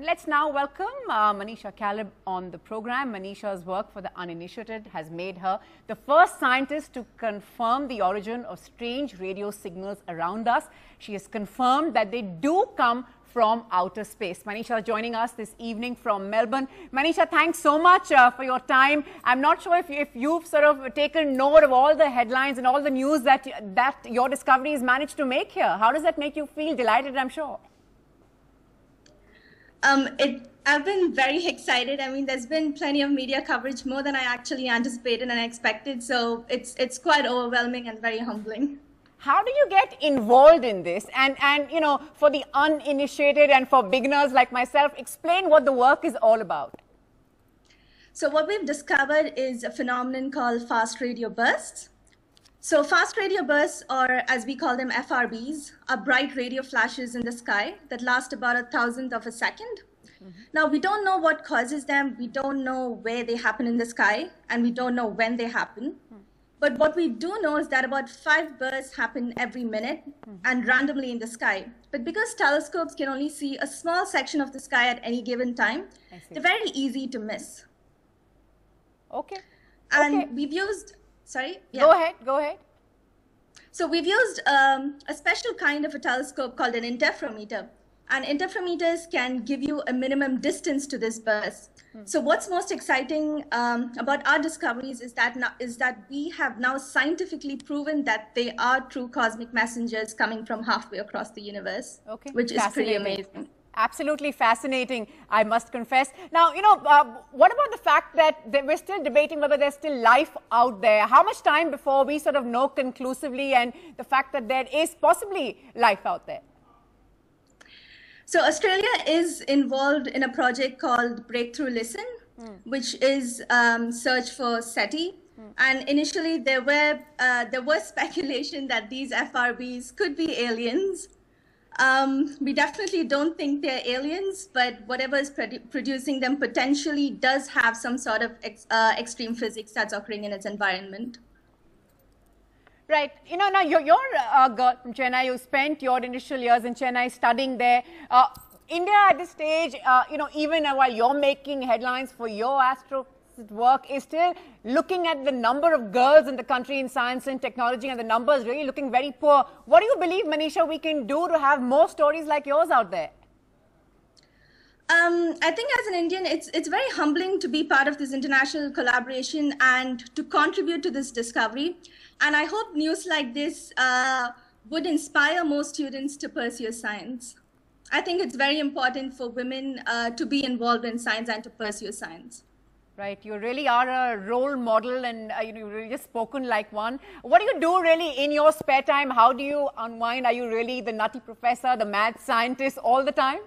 let's now welcome Manisha Caleb on the program. Manisha's work for the uninitiated has made her the first scientist to confirm the origin of strange radio signals around us. She has confirmed that they do come from outer space. Manisha is joining us this evening from Melbourne. Manisha, thanks so much for your time. I'm not sure if you've sort of taken note of all the headlines and all the news that your discoveries managed to make here. How does that make you feel? Delighted, I'm sure. I've been very excited. I mean, there's been plenty of media coverage, more than I actually anticipated and expected. So it's quite overwhelming and very humbling. How do you get involved in this? And you know, for the uninitiated and for beginners like myself, explain what the work is all about. So what we've discovered is a phenomenon called fast radio bursts. So fast radio bursts, or as we call them FRBs, are bright radio flashes in the sky that last about 1,000th of a second. Now, we don't know what causes them. We don't know where they happen in the sky, and we don't know when they happen. But what we do know is that about 5 bursts happen every minute and randomly in the sky. But because telescopes can only see a small section of the sky at any given time, they're very easy to miss. Okay. And we've used... Sorry? Yeah. Go ahead. So we've used a special kind of a telescope called an interferometer. And interferometers can give you a minimum distance to this burst. So what's most exciting about our discoveries is that we have now scientifically proven that they are true cosmic messengers coming from halfway across the universe, which is pretty amazing. Absolutely fascinating, I must confess. Now, you know, what about the fact that we're still debating whether there's still life out there? How much time before we sort of know conclusively, and the fact that there is possibly life out there? So Australia is involved in a project called Breakthrough Listen, which is search for SETI. And initially there was speculation that these FRBs could be aliens. We definitely don't think they're aliens, but whatever is producing them potentially does have some sort of extreme physics that's occurring in its environment. Right. You know, now you're a girl from Chennai. You spent your initial years in Chennai studying there. India at this stage, you know, even while you're making headlines for your astro work, is still looking at the number of girls in the country in science and technology, and the numbers really looking very poor. What do you believe, Manisha, we can do to have more stories like yours out there? I think as an Indian, it's very humbling to be part of this international collaboration and to contribute to this discovery. And I hope news like this would inspire more students to pursue science. I think it's very important for women to be involved in science and to pursue science. Right, you really are a role model, and you've really just spoken like one. What do you do really in your spare time? How do you unwind? Are you really the nutty professor, the mad scientist all the time?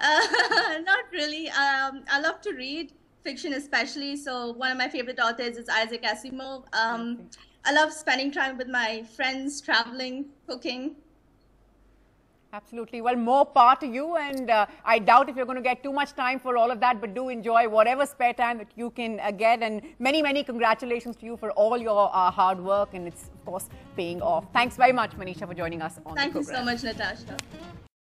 Not really. I love to read, fiction especially. So one of my favorite authors is Isaac Asimov. I love spending time with my friends, traveling, cooking. Absolutely. Well, more power to you, and I doubt if you're going to get too much time for all of that, but do enjoy whatever spare time that you can get, and many, many congratulations to you for all your hard work, and it's, of course, paying off. Thanks very much, Manisha, for joining us on the program. Thank you so much, Natasha.